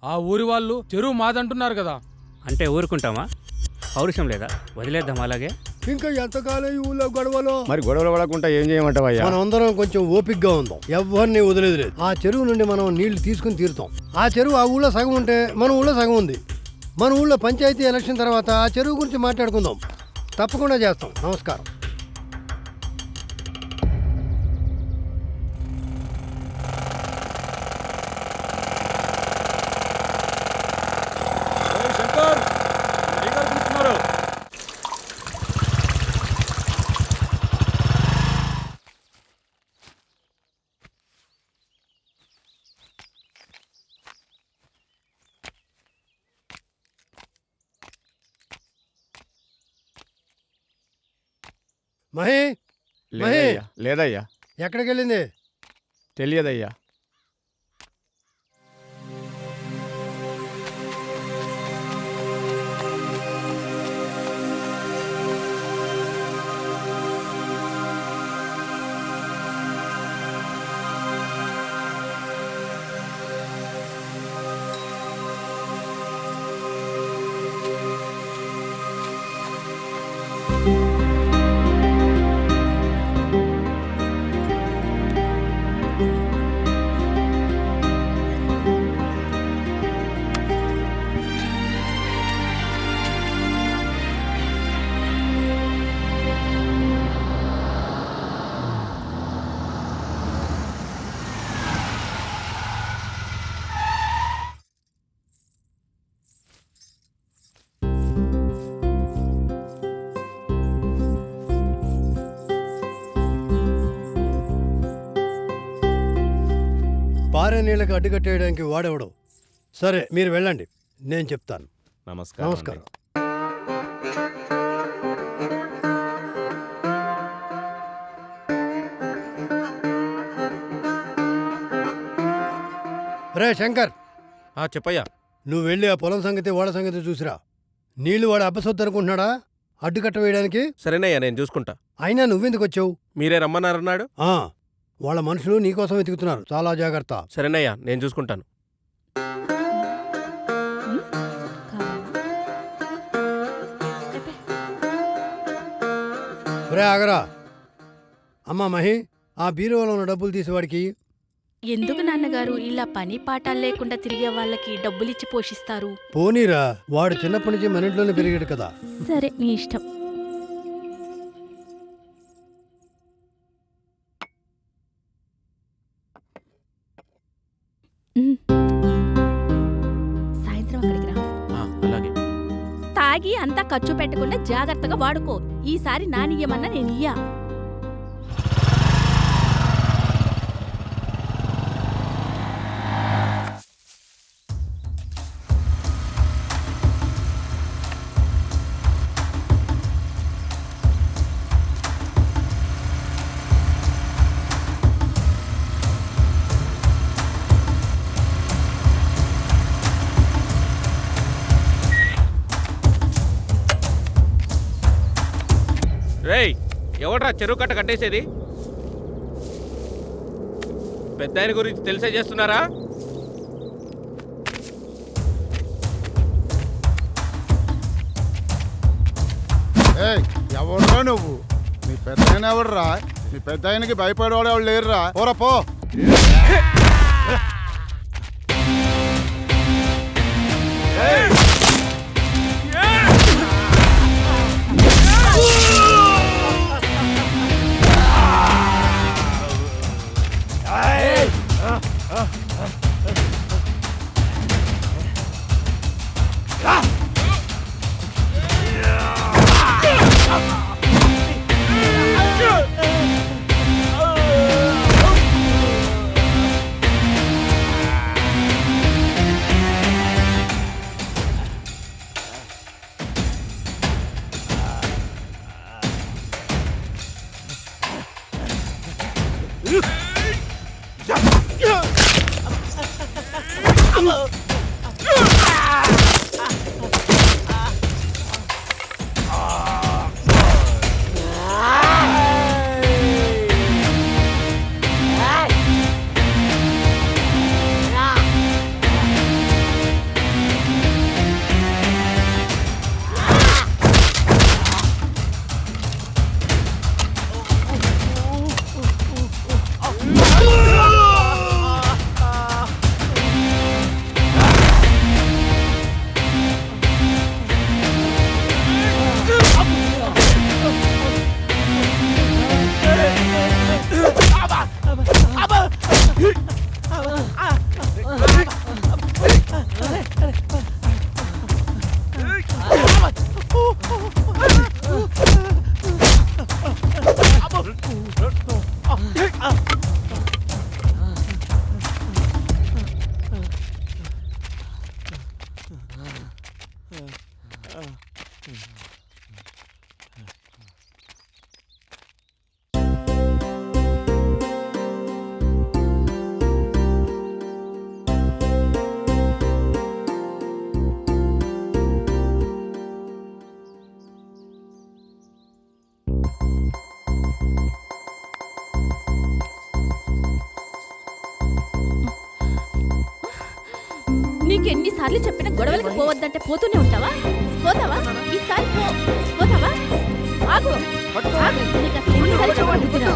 ఆ ఊరి వాళ్ళు చెరువు మాదంటున్నారు కదా. అంటే ఊరుకుంటామా? పౌరుషం లేదా? వదిలేద్దాం అలాగే. ఇంకా ఎంతకాలం ఈ ఊళ్ళో గొడవలు? మరి గొడవలు పడకుండా ఏం చేయమంటావయ్యా? మనం అందరం కొంచెం ఓపికగా ఉందాం. ఎవరిని వదిలేదు. ఆ చెరువు నుండి మనం నీళ్లు తీసుకుని తీరుతాం. ఆ చెరువు ఆ ఊళ్ళో సగం ఉంటే మన ఊళ్ళో సగం ఉంది. మన ఊళ్ళో పంచాయతీ ఎలక్షన్ తర్వాత ఆ చెరువు గురించి మాట్లాడుకుందాం. తప్పకుండా చేస్తాం. నమస్కారం. శంకర్, పిలుస్తున్నారు. మహి, లేదయ్యా, లేదయ్యా, ఎక్కడికి వెళ్ళింది? తెలియదయ్యా. పారే నీళ్ళకి అడ్డుకట్టేయడానికి వాడెవడు? సరే, మీరు వెళ్ళండి, నేను చెప్తాను. నమస్కారం. రే శంకర్, చెప్పయ్యా. నువ్వు వెళ్ళి ఆ పొలం సంగతి వాళ్ళ సంగతి చూసిరా. నీళ్లు వాడు అబ్బసొద్దు అనుకుంటున్నాడా అడ్డుకట్ట వేయడానికి? సరేనయ్యా, నేను చూసుకుంటా. అయినా నువ్వెందుకు వచ్చావు? మీరే రమ్మన్నారన్నాడు. వాళ్ళ మనుషులు నీకోసం వెతుకుతున్నారు. చాలా జాగ్రత్త. సరేనయ్యా, నేను చూసుకుంటాను. రే ఆగరా. అమ్మా మహి, ఆ బీరువాలో ఉన్న డబ్బులు తీసేవాడికి. ఎందుకు నాన్నగారు ఇలా పని పాఠాలు లేకుండా తిరిగే వాళ్ళకి డబ్బులిచ్చి పోషిస్తారు? పోనీరా, వాడు చిన్నప్పటి నుంచి మన ఇంట్లోనే పెరిగాడు కదా. సరే, నీ ఇష్టం. సాయంత్రం అక్కడికి రా. అలాగే. తాగి అంతా ఖర్చు పెట్టకుండా జాగ్రత్తగా వాడుకో. ఈసారి నానియ్యమన్నా నేను ఇయ్యా. రేయ్, ఎవడ్రా చెరువు కట్ట కట్టేసేది? పెద్ద ఆయన గురించి తెలిసే చేస్తున్నారా? ఎవడ్రా నువ్వు? నీ పెద్ద ఆయన ఎవడ్రా? నీ పెద్ద ఆయనకి భయపడేవాడు ఎవడు లేరురా. పోరా పో. నీకు ఎన్నిసార్లు చెప్పినా గొడవలకు పోవద్దంటే పోతూనే ఉంటావా? పోతావా? ఈసారి పోతావా? ఆగు ఆగు, నీకు అసలు ఎన్నిసార్లు చెప్పాను?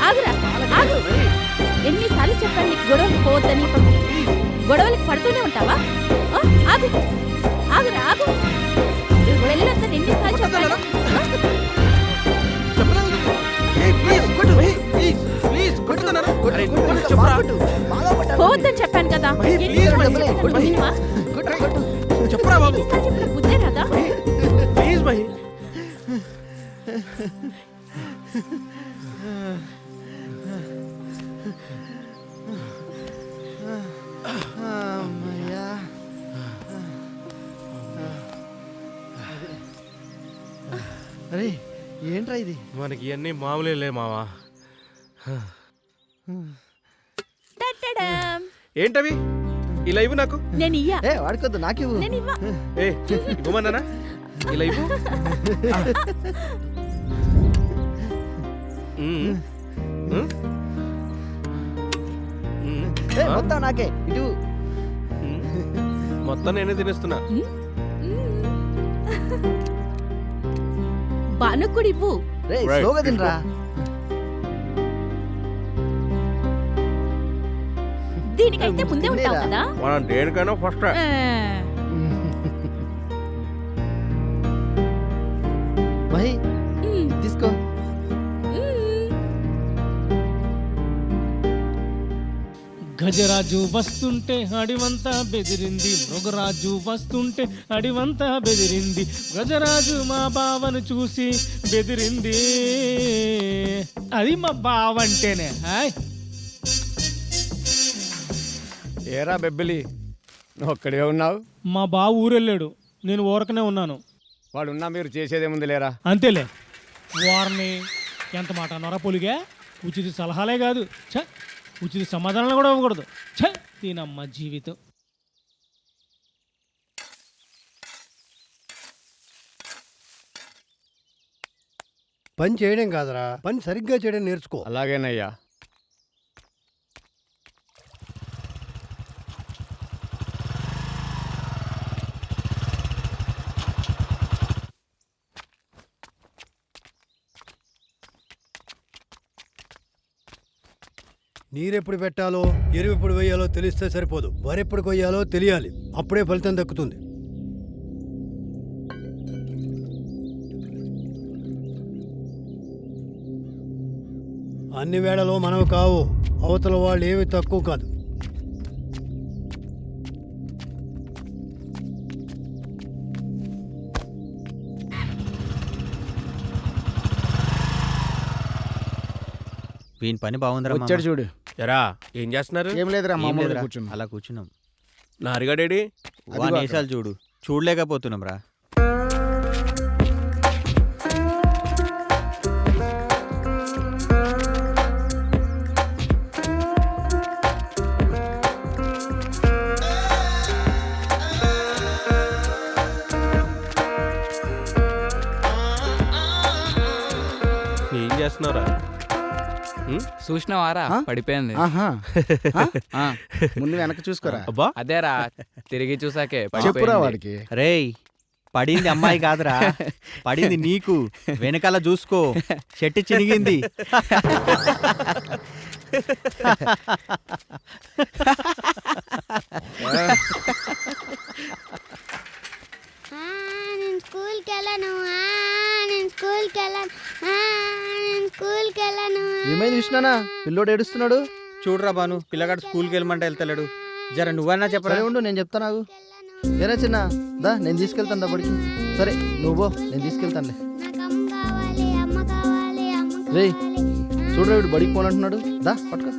ఆగురా, ఆగు. ఎన్నిసార్లు చెప్పాను నీకు గొడవలకు పోవద్దని? గొడవలకు పడుతూనే ఉంటావా? ఆగు, ఆగురా, ఆగు. వెళ్ళొద్దని ఎన్నిసార్లు చెప్పాను? పోవద్దని చెప్పాను కదా. చెప్పురా బాబు. బుద్ధే కదా. ప్లీజ్ మహి. అరే ఏంట్రా ఇది? మనకి ఇవన్నీ మామూలే మావా. టట్టడం. ఏంటవి ఇలా ఇవ్వు నాకు. నేను ఇయ్యా. ఏ వాడుకోద్దు, నాకివ్వు. నేను ఇవ్వ. ఏ ఇవ్వమన్నానా? ఇలా ఇవ్వు. ఏ, మొత్తం నాకే ఇటు. మొత్తం నేనే తినేస్తున్నా. బానుకుడి ఇవ్వు. రే స్లోగా తినరా. దీనికైతే ముందే ఉంటావు కదా. మనం దేనికైనా ఫస్ట్. మహి తీసుకో. గజరాజు వస్తుంటే అడివంతా బెదిరింది, మృగరాజు వస్తుంటే అడివంతా బెదిరింది, గజరాజు మా బావను చూసి బెదిరింది. అది మా బావ అంటేనే. హాయ్ ఏరా బెబ్బిలి, నువ్వు ఒక్కడే ఉన్నావు? మా బావ ఊరెళ్ళాడు, నేను ఊరకనే ఉన్నాను. వాడున్నా మీరు చేసేదేముంది లేరా? అంతేలే. వారిని ఎంత మాట అన్నారా పొలిగా? ఉచిత సలహాలే కాదు, ఛ ఉచిత సమాధానాలు కూడా ఇవ్వకూడదు. ఛ దీనమ్మ జీవితం. పని చేయడం కాదురా, పని సరిగ్గా చేయడం నేర్చుకో. అలాగేనయ్యా. నీరెప్పుడు పెట్టాలో ఎరువు ఎప్పుడు వేయాలో తెలిస్తే సరిపోదు, వరెప్పుడు కొయ్యాలో తెలియాలి. అప్పుడే ఫలితం దక్కుతుంది. అన్ని వేళలో మనవి కావు, అవతల వాళ్ళు ఏమి తక్కువ కాదు. వీని పని బాగుందిరా. వచ్చాడు చూడు. ఎరా ఏం చేస్తున్నారు? ఏం లేదురా, మామూలుగా కూర్చున్నా. అలా కూర్చున్నాం. నా అరిగాడేడి? వాని వేషాలు చూడు, చూడలేకపోతున్నాం రా. ఏం చేస్తున్నారా? చూసినావారా పడిపోయింది. ముందు వెనక చూసుకోరా. అబ్బా అదేరా తిరిగి చూసాకే చెప్పురా వాడికి. రేయ్ పడింది అమ్మాయి కాదురా, పడింది నీకు. వెనకాల చూసుకో, చెట్టు చినిగింది. నేను స్కూల్కి వెళ్ళను, నేను స్కూల్కి వెళ్ళను, నేను స్కూల్కి వెళ్ళను. ఏమైంది విష్ణునా? పిల్లోడు ఏడుస్తున్నాడు. చూడరా బాను, పిల్లగాడు స్కూల్కి వెళ్ళమంటే వెళ్తలేడు. జర నువ్వన్నా చెప్పరా. సరే ఉండు, నేను చెప్తాను. నాకు ఏరా చిన్న దా, నేను తీసుకెళ్తాను దప్పటికి. సరే నువ్వు, నేను తీసుకెళ్తానులే. నాకు అమ్మ కావాలి, అమ్మ కావాలి, అమ్మ రేయ్ కావాలి. చూడరా, వీడు బడికి పోనంటున్నాడు. దా పట్టుకో.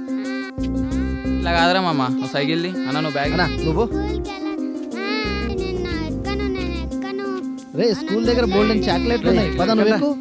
ఇట్లా కాదురా మామ, నువ్వు సైకిల్ది అన్న, నువ్వు బ్యాగ్ అన్నా నువ్వు. స్కూల్కి వెళ్ళను, నేను ఎక్కను. రే స్కూల్ దగ్గర బోల్డెన్ చాక్లెట్లు ఉన్నాయి, పద నువ్వు ఎక్కు.